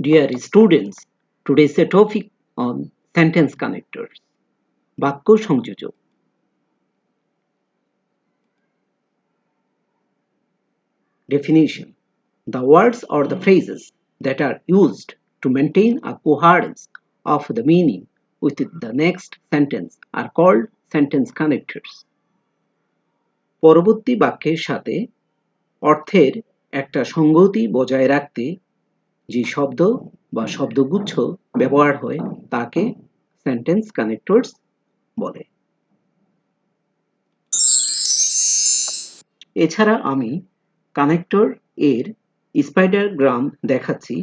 Dear students, today's a topic on sentence connectors. বাক্য সংযোজক. Definition: the words or the phrases that are used to maintain a coherence of the meaning with the next sentence are called sentence connectors. পরবর্তী বাক্যের সাথে অর্থের একটা সঙ্গতি বজায় রাখতে যে শব্দ বা শব্দগুচ্ছ ব্যবহার হয় তাকে সেন্টেন্স কানেক্টরস বলে। এছাড়া আমি কানেক্টর এর স্পাইডারগ্রাম দেখাচ্ছি।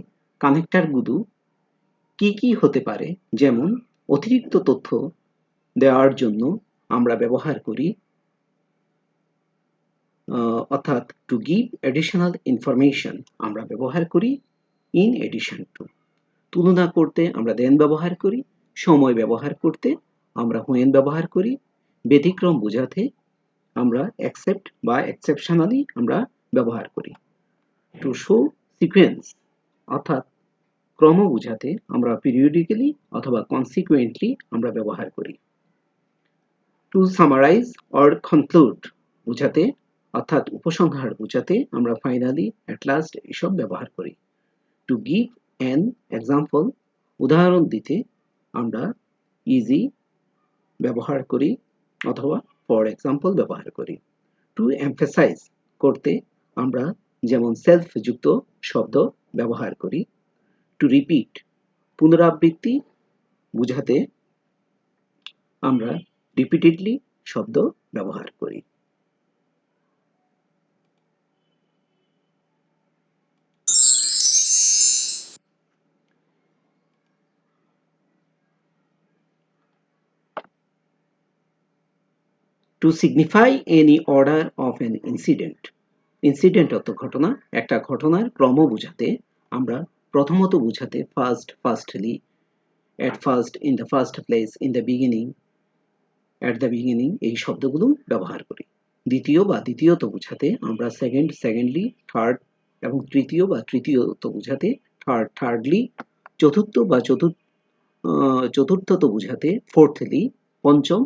কানেক্টরগুলো কি কি হতে পারে, যেমন অতিরিক্ত তথ্য দেওয়ার জন্য আমরা ব্যবহার করি, অর্থাৎ টু গিভ অ্যাডিশনাল ইনফরমেশন আমরা ব্যবহার করি ইন এডিশন টু। তুলনা করতে আমরা দেন ব্যবহার করি। সময় ব্যবহার করতে আমরা হোয়েন ব্যবহার করি। ব্যতিক্রম বোঝাতে আমরা অ্যাকসেপ্ট বা এক্সেপশনালি আমরা ব্যবহার করি। টু শো সিকোয়েন্স অর্থাৎ ক্রম বোঝাতে আমরা পিরিয়ডিক্যালি অথবা কনসিকুয়েন্টলি আমরা ব্যবহার করি। টু সামারাইজ অর কনক্লুড বোঝাতে অর্থাৎ উপসংহার বোঝাতে আমরা ফাইনালি, অ্যাট লাস্ট এসব ব্যবহার করি। টু গিভ অ্যান এক্সাম্পল উদাহরণ দিতে আমরা ইজি ব্যবহার করি অথবা ফর এক্সাম্পল ব্যবহার করি। টু এমফেসাইজ করতে আমরা যেমন সেলফ যুক্ত শব্দ ব্যবহার করি। টু রিপিট পুনরাবৃত্তি বোঝাতে আমরা রিপিটেডলি শব্দ ব্যবহার করি। To signify any order of an incident. Incident অর্থ ঘটনা। একটা ঘটনার ক্রম বোঝাতে আমরা প্রথমত বোঝাতে first, firstly, at first, in the first place, in the beginning, at the beginning এই শব্দগুলো ব্যবহার করি। দ্বিতীয় বা দ্বিতীয়ত বোঝাতে আমরা সেকেন্ড, সেকেন্ডলি, থার্ড এবং তৃতীয় বা তৃতীয়ত বোঝাতে থার্ড, থার্ডলি, চতুর্থ বা চতুর্থত বোঝাতে ফোর্থলি, পঞ্চম,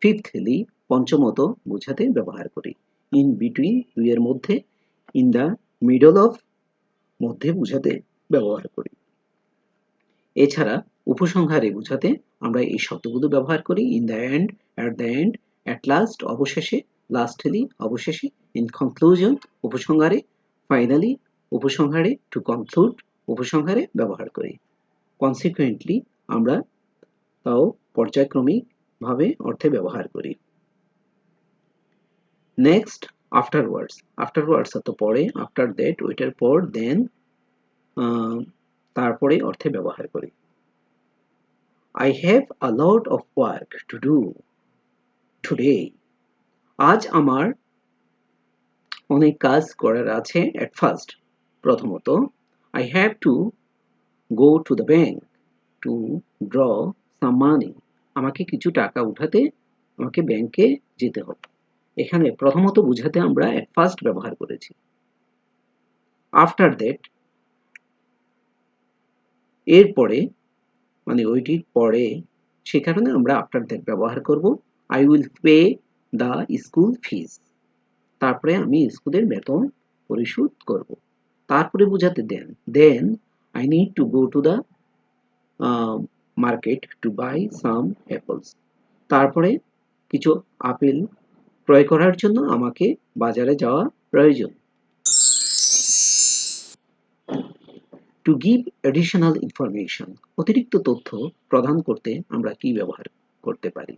ফিফথলি, পঞ্চমত বোঝাতে ব্যবহার করি। ইন বিটুইন দুইয়ের মধ্যে, ইন দ্য মিডল অফ মধ্যে বোঝাতে ব্যবহার করি। এছাড়া উপসংহারে বোঝাতে আমরা এই শব্দগুলো ব্যবহার করি। In the end, at the end, at last অবশেষে, লাস্টলি অবশেষে, ইন কনক্লুশন উপসংহারে, ফাইনালি উপসংহারে, টু কনক্লুড উপসংহারে ব্যবহার করি। কনসিকুয়েন্টলি আমরা তাও পর্যায়ক্রমিক ভাবে অর্থে ব্যবহার করি। Next, afterwards. আফটারওয়ার্ডস অর্থ পরে, আফটার দ্যাট ওইটার পর, দেন তারপরে অর্থে ব্যবহার করি। I have a lot of work to do today. আজ আমার অনেক কাজ করার আছে। at first প্রথমত, I have to go to the bank to draw some money. আমাকে কিছু টাকা উঠাতে আমাকে ব্যাংকে যেতে হবে। এখানে প্রথমত বোঝাতে আমরা at first ব্যবহার করেছি। after that এরপরে মানে ওইটির পরে, সে কারণে আমরা আফটার দ্যাট ব্যবহার করব। I will pay the school fees, তারপরে আমি স্কুলের বেতন পরিশোধ করব। তারপরে বোঝাতে then, then I need to go to the market to buy some apples, তারপরে কিছু আপেল ক্রয় করার জন্য আমাকে বাজারে যাওয়া প্রয়োজন। টু গিভ অ্যাডিশনাল ইনফরমেশন অতিরিক্ত তথ্য প্রদান করতে আমরা কি ব্যবহার করতে পারি?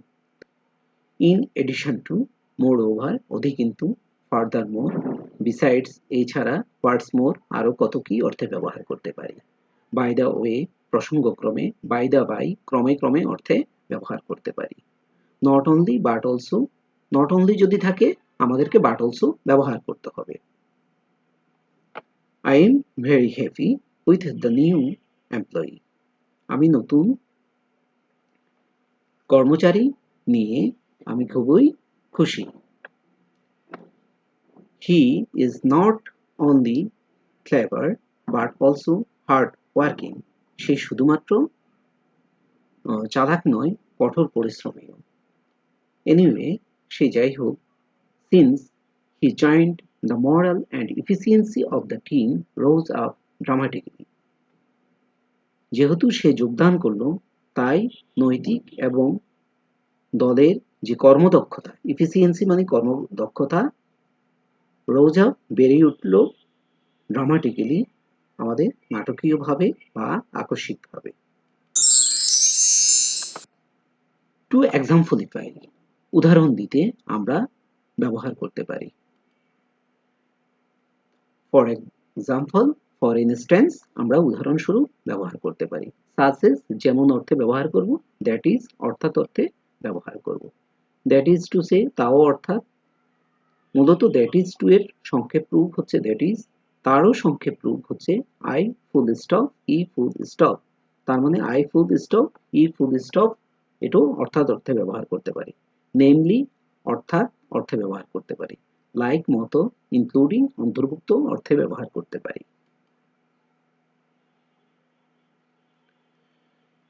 In addition to, moreover অধিকিন্তু, ফার্দার মোর, বিসাইডস এছাড়া, হোয়াটস মোর আরও কত কি অর্থে ব্যবহার করতে পারি। বাই দ্য ওয়ে প্রসঙ্গক্রমে, বাই দ্য বাই ক্রমে ক্রমে অর্থে ব্যবহার করতে পারি। Not only but also, not only যদি থাকে আমাদেরকে বাট অলসো ব্যবহার করতে হবে। I am very happy with the new employee, আমি নতুন কর্মচারী নিয়ে আমি খুবই খুশি। He is not only clever but also hard working, সে শুধুমাত্র চালাক নয়, কঠোর পরিশ্রমীও। এনিওয়ে, সে যাই হোক, since he joined, the moral and efficiency of the team rose up dramatically. যেহেতু সে যোগদান করলো, তাই নৈতিক এবং দলের যে কর্মদক্ষতা, ইফিসিয়েন্সি মানে কর্মদক্ষতা, রোজ আপ বেড়ে উঠল ড্রামাটিক্যালি, আমাদের নাটকীয়ভাবে বা আকস্মিকভাবে। টু এক্সাম্পলিফাই, উদাহরণ দিতে আমরা ব্যবহার করতে পারি। ফর এক্সাম্পল, ফর ইনস্ট্যান্স, আমরা উদাহরণস্বরূপ ব্যবহার করতে পারি। সাসেস যেমন অর্থে ব্যবহার করব, দ্যাট ইজ অর্থাৎ অর্থে ব্যবহার করব। দ্যাট ইজ টু সে, তাও অর্থাৎ, মূলত দ্যাট ইজ টু এর সংক্ষেপ রূপ হচ্ছে দ্যাট ইজ, তারও সংক্ষেপ রূপ হচ্ছে I full stop E full stop. তার মানে I full stop E full stop, এটাও অর্থাৎ অর্থে ব্যবহার করতে পারি। নেমলি অর্থাৎ অর্থে ব্যবহার করতে পারি। লাইক মতো, ইনক্লুডিং অন্তর্ভুক্ত অর্থে ব্যবহার করতে পারি।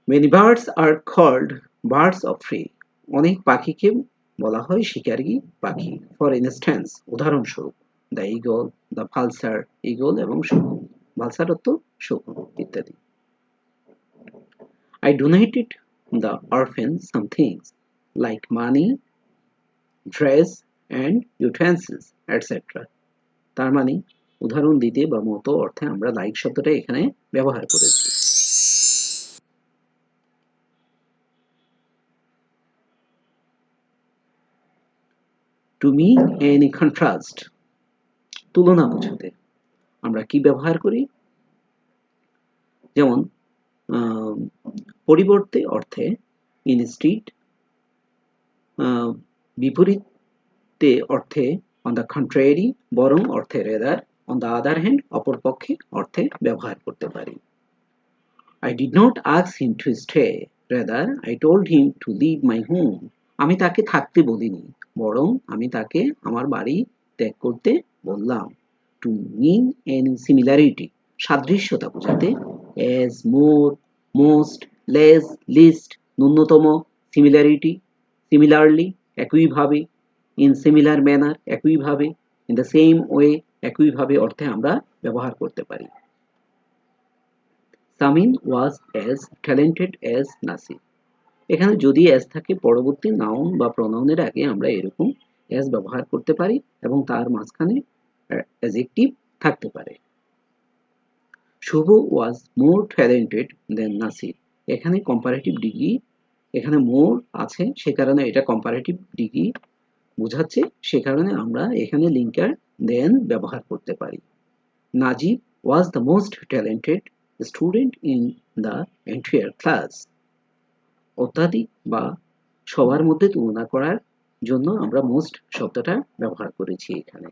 Many birds are called birds of prey. অনেক পাখিকে বলা হয় শিকারী পাখি। ফর ইনস্ট্যান্স, উদাহরণস্বরূপ, দ্য ইগল, দ্য ভালসার, ইগল এবং শকুন, ভালসার অর্থ শকুন ইত্যাদি। I donated the orphan some things like money, dress and utensils, etc. তার মানে উদাহরণ দিতে বা মতো অর্থে আমরা লাইক শব্দটা এখানে ব্যবহার করেছি। To mean any contrast, তুলনা বোঝাতে আমরা কি ব্যবহার করি? যেমন পরিবর্তে অর্থে ইনস্টিড, বিপরীতে অর্থে অন দ্য কন্ট্রারি, বরং অর্থে rather, on the other hand, অপরপক্ষে অর্থে ব্যবহার করতে পারি। I did not ask him to stay, rather I told him to leave my home. আমি তাকে থাকতে বলিনি, বরং আমি তাকে আমার বাড়ি ত্যাগ করতে বললাম। To mean any similarity, সাদৃশ্যতা বোঝাতে as, more, most, less, least, ন্যূনতম, similarity, similarly, একইভাবে, in similar manner, একইভাবে, in the same way, একইভাবে অর্থে আমরা ব্যবহার করতে পারি। Samin was as talented as Nasir. এখানে যদি as থাকে পরবর্তী নাউন বা প্রনাউনের আগে আমরা এরকম as ব্যবহার করতে পারি এবং তার মাঝখানে অ্যাডজেক্টিভ থাকতে পারে। শুভ was more talented than Nasir. এখানে কম্পারেটিভ ডিগ্রি, এখানে মোর আছে, সে কারণে এটা কম্পারেটিভ ডিগ্রি বোঝাচ্ছে, সে কারণে আমরা এখানে লিঙ্কার দেন ব্যবহার করতে পারি। Najib was the most talented student in the entire class. অত্যাধিক বা সবার মধ্যে তুলনা করার জন্য আমরা মোস্ট শব্দটা ব্যবহার করেছি এখানে।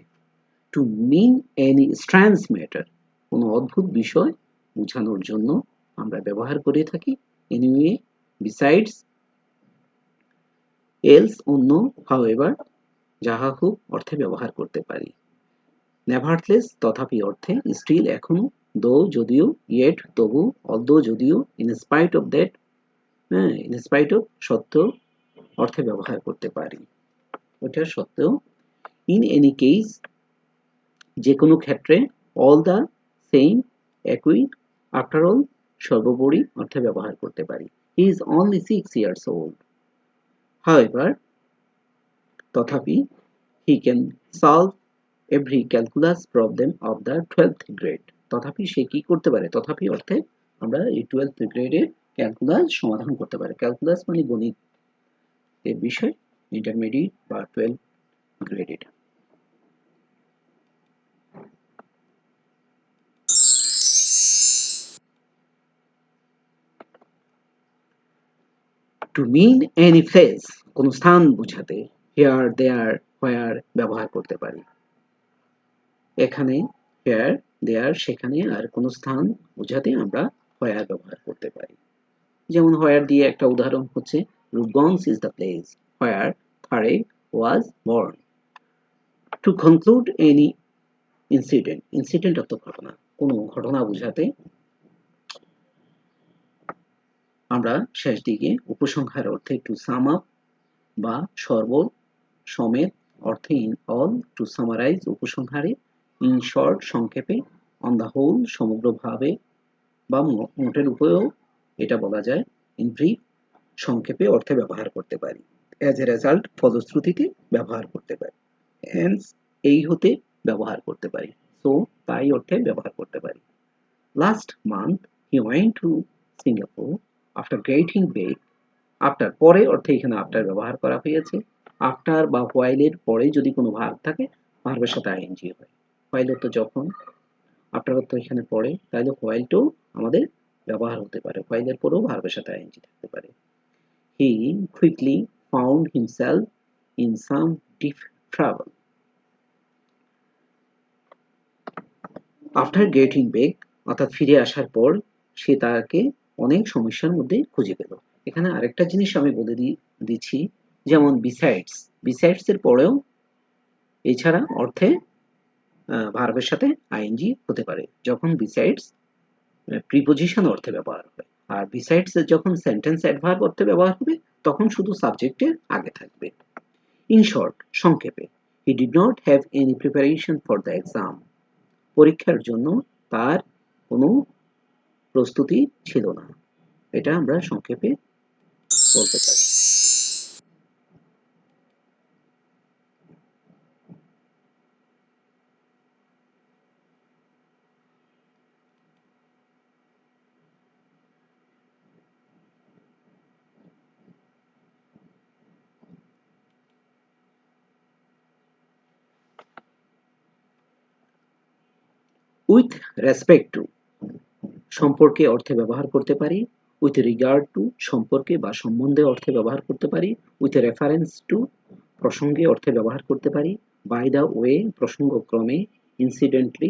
To mean any strange matter, কোনো অদ্ভুত বিষয় বোঝানোর জন্য আমরা ব্যবহার করে থাকি এনিওয়ে, বিসাইডস, এলস অন্য, হাউএভার, যাহা হোক অর্থে ব্যবহার করতে পারি। নেভারথলেস তথাপি অর্থে, স্টিল এখনো, দো যদিও, ইয়েট তবু, অলদো যদিও, in spite of that, in spite of সত্ত্বেও অর্থে ব্যবহার করতে পারি, ওটা সত্ত্বেও। ইন এনি কেস, যে কোনো ক্ষেত্রে, অল দ্য সেম, একই, আফটার অল, সর্বোপরি অর্থে ব্যবহার করতে পারি। He is only 6 years old. However, তথাপি, he can solve every calculus problem of the 12th grade. তথাপি সে কি করতে পারে, তথাপি অর্থে আমরা এই 12th গ্রেডের ক্যালকুলাস সমাধান করতে পারি। ক্যালকুলাস মানে গণিত এর বিষয়, ইন্টারমিডিয়েট বা 12th গ্রেডের। টু মিন এনি প্লেস, কোন স্থান বোঝাতে হিয়ার, দেয়ার, হোয়ার ব্যবহার করতে পারি। এখানে হিয়ার, দেয়ার, সেখানে, আর কোন স্থান বোঝাতে আমরা হোয়ার ব্যবহার করতে পারি। যেমন হোয়ার দিয়ে একটা উদাহরণ হচ্ছে, Rupganj is the place where there was born. To conclude any incident, incident অর্থ ঘটনা, কোনো ঘটনা বোঝাতে আমরা শেষ দিকে উপসংহার অর্থে টু সাম আপ বা সমেত অর্থে ইন অল, টু সামারাইজ উপসংহারে, ইন শর্ট সংক্ষেপে, অন দ্য হোল সমগ্রভাবে বা মোটের উপরেও এটা বলা যায়, ইন ব্রিফ সংক্ষেপে অর্থে ব্যবহার করতে পারি, অ্যাজ এ রেজাল্ট ফলশ্রুতিতে ব্যবহার করতে পারি, হেন্স এই হতে ব্যবহার করতে পারি, সো তাই অর্থে ব্যবহার করতে পারি। Last month he went to Singapore after getting back. After পরে অর্থে এখানে আফটার ব্যবহার করা হয়েছে। আফটার বা হোয়াইলের পরে যদি কোনো ভার্ব থাকে ভার্বের সাথে আইএনজি হয়। হোয়াইল অর্থ যখন, আফটার অর্থ এখানে পরে, তাহলে হোয়াইলটাও আমাদের ব্যবহার হতে পারে, হোয়াইলের পরেও ভার্বের সাথে আইএনজি থাকতে পারে। He quickly found himself in some deep trouble. After getting back অর্থাৎ ফিরে আসার পর সে তাকে অনেক সমস্যার মধ্যে খুঁজে পেল। এখানে আরেকটা জিনিস আমি বলে দিচ্ছি, যেমন বিসাইডস, বিসাইডস এর পরেও এছাড়া অর্থে ভার্বের সাথে আইএনজি হতে পারে যখন বিসাইডস প্রিপোজিশন অর্থে ব্যবহার হয়, আর বিসাইডস যখন সেন্টেন্স অ্যাডভার্ব অর্থে ব্যবহার হবে তখন শুধু সাবজেক্টের আগে থাকবে। ইন শর্ট সংক্ষেপে, he did not have any preparation for the exam. পরীক্ষার জন্য তার কোনো প্রস্তুতি ছিল না, এটা আমরা সংক্ষেপে বলতে পারি। উইথ রেসপেক্ট টু সম্পর্কে অর্থে ব্যবহার করতে পারি, উইথ রিগার্ড টু সম্পর্কে বা সম্বন্ধে অর্থে ব্যবহার করতে পারি, উইথ রেফারেন্স টু প্রসঙ্গে অর্থে ব্যবহার করতে পারি, বাই দ্য ওয়ে প্রসঙ্গক্রমে, ইনসিডেন্টলি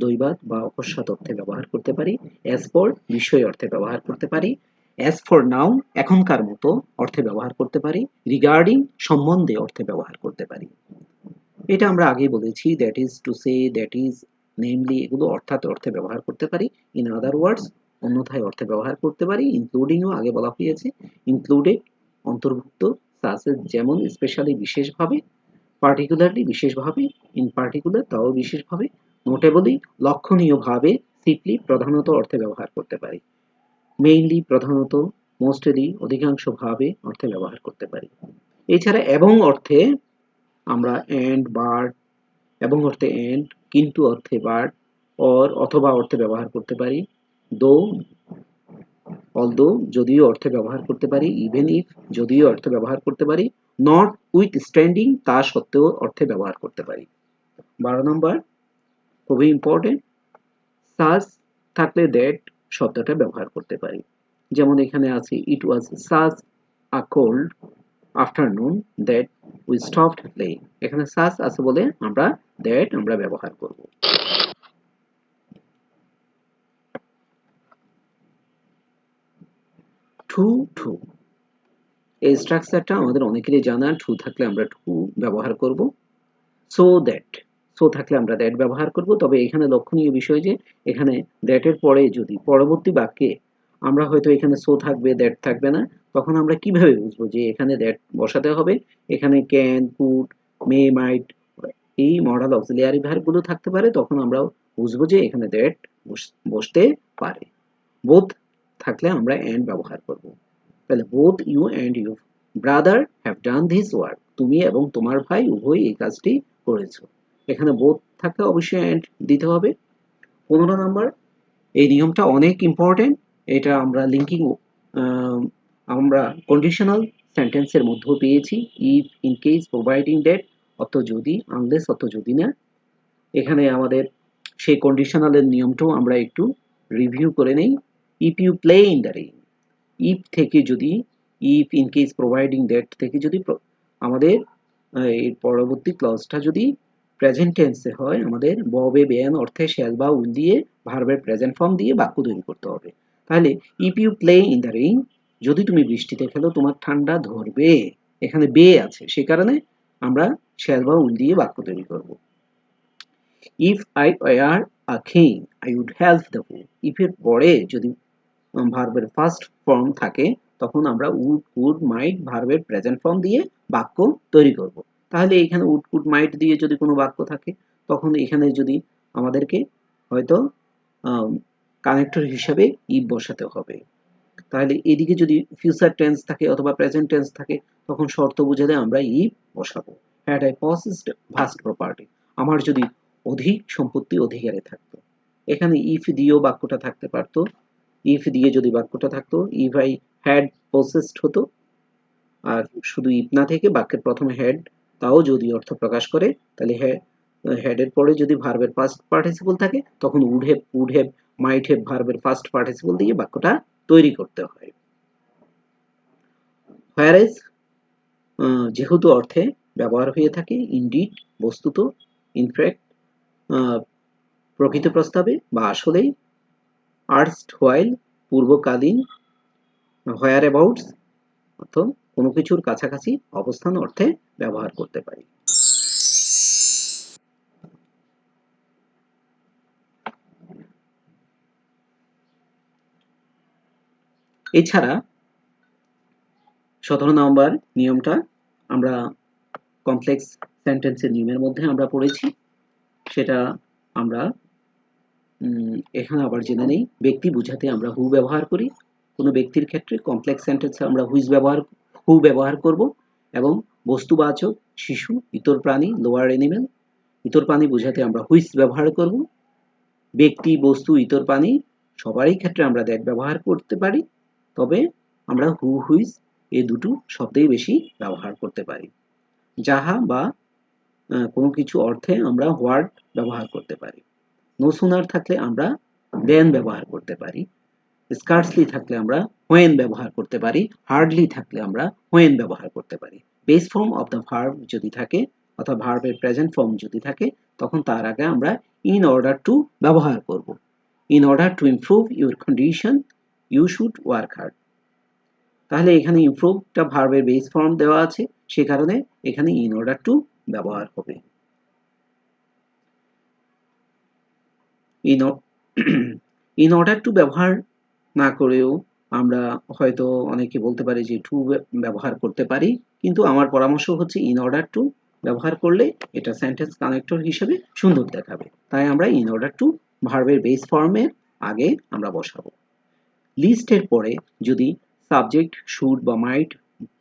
দৈবাত বা অকস্মাৎ অর্থে ব্যবহার করতে পারি, অ্যাজ ফর বিষয় অর্থে ব্যবহার করতে পারি, অ্যাজ ফর নাও এখনকার মতো অর্থে ব্যবহার করতে পারি, রিগার্ডিং সম্বন্ধে অর্থে ব্যবহার করতে পারি। এটা আমরা আগেই বলেছি, that is to say, that is, namely এগুলো অর্থাৎ অর্থে ব্যবহার করতে পারি, ইন আদার ওয়ার্ডস অন্যথায় অর্থে ব্যবহার করতে পারি, ইনক্লুডিংও আগে বলা হয়েছে, ইনক্লুডেড অন্তর্ভুক্ত, সাসেস যেমন, স্পেশালি বিশেষভাবে, পার্টিকুলারলি বিশেষভাবে, ইন পার্টিকুলার তাও বিশেষভাবে, নোটেবলি লক্ষণীয়ভাবে, চিফলি প্রধানত অর্থে ব্যবহার করতে পারি, মেইনলি প্রধানত, মোস্টলি অধিকাংশভাবে অর্থে ব্যবহার করতে পারি। এছাড়া এবং অর্থে আমরা এন্ড, বাট, এবং অর্থে এন্ড, কিন্তু অর্থে বাট, অর অথবা অর্থে ব্যবহার করতে পারি, দো অলদো যদিও অর্থে ব্যবহার করতে পারি, ইভেন ইফ যদিও অর্থে ব্যবহার করতে পারি, নট উইথ স্ট্যান্ডিং তা সত্ত্বেও অর্থে ব্যবহার করতে পারি। 12 নম্বর খুবই ইম্পর্টেন্ট, সাজ থাকলে দ্যাট শব্দটা ব্যবহার করতে পারি, যেমন এখানে আছে ইট ওয়াজ সাজ আ cold afternoon that we stopped playing. এখানে সাজ আছে বলে আমরা দ্যাট আমরা ব্যবহার করব। টু টু এই স্ট্রাকচারটা আমাদের অনেকেরই জানা, টু থাকলে আমরা টু ব্যবহার করব, সো দ্যাট সো থাকলে আমরা দ্যাট ব্যবহার করব। তবে এখানে লক্ষণীয় বিষয় যে এখানে দ্যাটের পরে যদি পরবর্তী বাক্যে আমরা হয়তো এখানে সো থাকবে দ্যাট থাকবে না, তখন আমরা কিভাবে বুঝবো যে এখানে দ্যাট বসাতে হবে, এখানে ক্যান, কুড, মে, মাইট এই মডাল অক্সিলিয়ারি ভার্বগুলো থাকতে পারে, তখন আমরা বুঝবো যে এখানে দ্যাট বসতে পারে। বোথ থাকলে আমরা এন্ড ব্যবহার করব, তাহলে both you and your brother have done this work, তুমি এবং তোমার ভাই উভয় এই কাজটি করেছো, এখানে বোথ থাকলে অবশ্যই এন্ড দিতে হবে। 15 নম্বর এই নিয়মটা অনেক ইম্পর্টেন্ট, এটা আমরা লিঙ্কিং আমরা কন্ডিশনাল সেন্টেন্সের মধ্যেও পেয়েছি, if, in case, providing that অর্থ যদি, আনলেস অর্থ যদি না। এখানে আমাদের সেই কন্ডিশনালের নিয়মটাও আমরা একটু রিভিউ করে নেই। If you play in the rain, if থেকে যদি, if, in case, providing that থেকে যদি আমাদের এই পরবর্তী ক্লজটা যদি প্রেজেন্ট টেন্সে হয়, আমাদের ববে, বেন অর্থে শ্যাল বা উইল দিয়ে ভার্বের প্রেজেন্ট ফর্ম দিয়ে বাক্য তৈরি করতে হবে। তাহলে if you play in the rain, যদি তুমি বৃষ্টিতে খেলো তোমার ঠান্ডা ধরবে, এখানে বে আছে সে কারণে আমরা শ্যাল বা উইল দিয়ে বাক্য তৈরি করব। If I were a king I would help the poor. If এর পরে যদি ভার্বের ফার্স্ট ফর্ম থাকে তখন আমরা উড মাইট ভার্বের প্রেজেন্ট ফর্ম দিয়ে বাক্য তৈরি করব। তাহলে এখানে উড কুড মাইট দিয়ে যদি কোনো বাক্য থাকে তখন এখানে যদি আমাদেরকে হয়তো কানেক্টর হিসাবে ইফ বসাতে হবে। তাহলে এদিকে যদি ফিউচার টেন্স থাকে অথবা প্রেজেন্ট টেন্স থাকে তখন শর্ত বুঝাতে আমরা ইফ বসাবো। হ্যাড আই পসেসড ভাস্ট প্রপার্টি, আমার যদি অধিক সম্পত্তি অধিকারে থাকতো। এখানে ইফ দিয়েও বাক্যটা থাকতে পারতো। ইফ দিয়ে যদি বাক্যটা থাকতো ইফ আই হ্যাড পসেসড হতো, আর শুধু ইফ না থেকে বাক্যের প্রথমে হ্যাড তাও যদি অর্থ প্রকাশ করে তাহলে হ্যাডের পরে যদি ভার্বের ফার্স্ট পার্টিসিপল থাকে তখন উড হ্যাভ মাইট হ্যাভ ভার্বের ফার্স্ট পার্টিসিপল দিয়ে বাক্যটা তৈরি করতে হয়। হোয়ারেজ যেহেতু অর্থে ব্যবহার হয়ে থাকে ইনডিড বস্তুত, ইনফ্যাক্ট প্রকৃত প্রস্তাবে বা আসলেই, আর্স্ট হোয়াইল পূর্বকালীন, হোয়ার অ্যাবাউটস অর্থ কোনো কিছুর কাছাকাছি অবস্থান অর্থে ব্যবহার করতে পারি। এছাড়া 17 নম্বর নিয়মটা আমরা কমপ্লেক্স সেন্টেন্সের নিয়মের মধ্যে আমরা পড়েছি, সেটা আমরা এখানে আবার জেনে নেই। ব্যক্তি বোঝাতে আমরা হু ব্যবহার করি, কোনো ব্যক্তির ক্ষেত্রে কমপ্লেক্স সেন্টেন্সে আমরা হু ব্যবহার করব, এবং বস্তুবাচক শিশু, ইতর প্রাণী লোয়ার অ্যানিমেল, ইতর প্রাণী বোঝাতে আমরা হুইচ ব্যবহার করব। ব্যক্তি, বস্তু, ইতর প্রাণী সবারই ক্ষেত্রে আমরা দ্যাট ব্যবহার করতে পারি, তবে আমরা হু হুইচ এই দুটো শব্দেই বেশি ব্যবহার করতে পারি। যাহা বা কোনো কিছু অর্থে আমরা হোয়াট ব্যবহার করতে পারি। নো সুনার থাকলে আমরা দেন ব্যবহার করতে পারি। স্কার্সলি থাকলে আমরা হোয়েন ব্যবহার করতে পারি। হার্ডলি থাকলে আমরা হোয়েন ব্যবহার করতে পারি। Base form of the verb যদি থাকে অথবা ভার্বের প্রেজেন্ট ফর্ম যদি থাকে তখন তার আগে আমরা ইন অর্ডার টু ব্যবহার করব। In order to improve your condition you should work hard. তাহলে এখানে ইমপ্রুভটা ভার্বের বেস ফর্ম দেওয়া আছে, সে কারণে এখানে ইন অর্ডার টু ব্যবহার হবে। ইন অর্ডার টু ব্যবহার না করেও আমরা হয়তো অনেকে বলতে পারি যে টু ব্যবহার করতে পারি, কিন্তু আমার পরামর্শ হচ্ছে ইন অর্ডার টু ব্যবহার করলে এটা সেন্টেন্স কানেক্টর হিসেবে সুন্দর দেখাবে, তাই আমরা ইন অর্ডার টু ভার্বের বেস ফর্মের আগে আমরা বসাবো। লিস্টের পরে যদি সাবজেক্ট শুড বা মাইট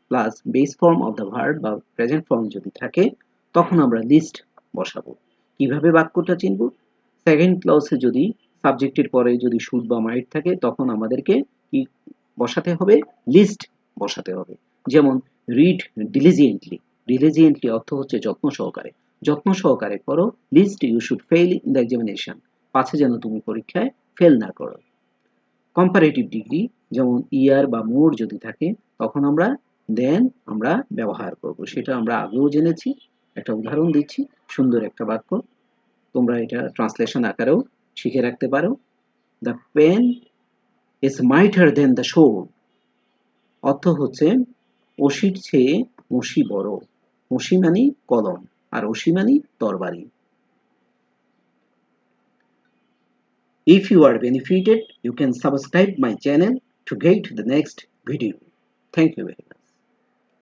plus base form of the verb বা প্রেজেন্ট ফর্ম যদি থাকে তখন আমরা লিস্ট বসাবো। কিভাবে বাক্যটা চিনব? সেকেন্ড ক্লজে যদি সাবজেক্টের পরে যদি শুড বা মাইট থাকে তখন আমাদেরকে কি বসাতে হবে? লিস্ট বসাতে হবে। যেমন রিড ডিলিজেন্টলি, ডিলিজেন্টলি অর্থ হচ্ছে যত্ন সহকারে, যত্ন সহকারে করো। Lest you should fail in the examination, পাছে যেন তুমি পরীক্ষায় ফেল না করো। কম্পারেটিভ ডিগ্রি যেমন ইয়ার বা মোর যদি থাকে তখন আমরা দেন আমরা ব্যবহার করব, সেটা আমরা আগেও জেনেছি। একটা উদাহরণ দিচ্ছি, সুন্দর একটা বাক্য, তোমরা এটা ট্রান্সলেশন আকারেও শিখে রাখতে পারো। The pen is mightier than the sword, অর্থ হচ্ছে অসির চেয়ে মসি বড়। মসি মানে কলম আর অসি মানে তরবারি। If you are benefited, you can subscribe my channel to get the next video. Thank you very much.